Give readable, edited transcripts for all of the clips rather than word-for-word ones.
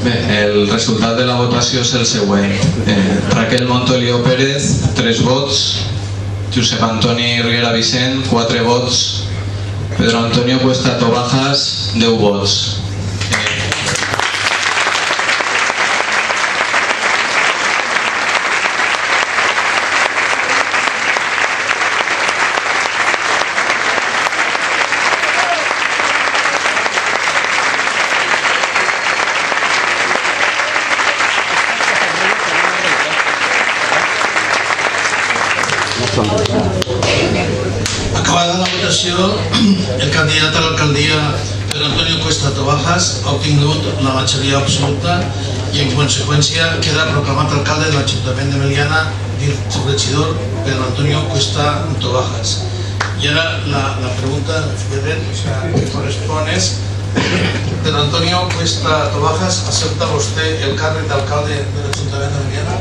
El resultat de la votació és el següent. Raquel Montoliu Pérez, 3 vots. Josep Antoni Riera Vicent, 4 vots. Pedro Antonio Cuesta Tobajas, 10 vots. Acabada la votació, el candidat a l'alcaldia Pedro Antonio Cuesta Tobajas ha obtingut la majoria absoluta i en conseqüència queda proclamat alcalde de l'Ajuntament de Meliana i el subregidor Pedro Antonio Cuesta Tobajas. Y ahora la pregunta que corresponde es: Pedro Antonio Cuesta Tobajas, ¿acepta usted el cargo de alcalde del Ayuntamiento de Meliana?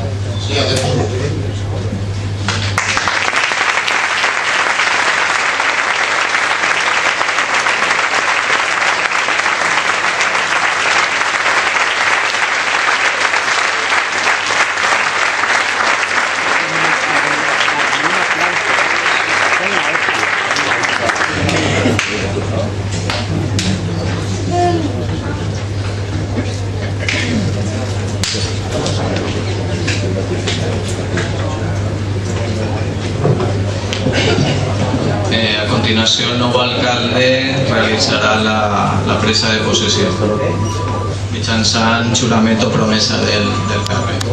Sí, acepto. A continuació, el nou alcalde realitzarà la presa de possessió mitjançant jurament o promesa del càrrec.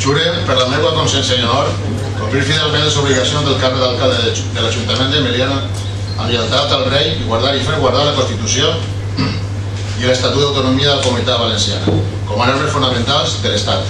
Jure, per la meva consciència i honor, complir fidelment les obligacions del càrrec d'alcalde de l'Ajuntament de Meliana amb lleialtat al rei i guardar i fer guardar la Constitució i l'Estatut d'Autonomia de la Comunitat Valenciana com a normes fonamentals de l'Estat.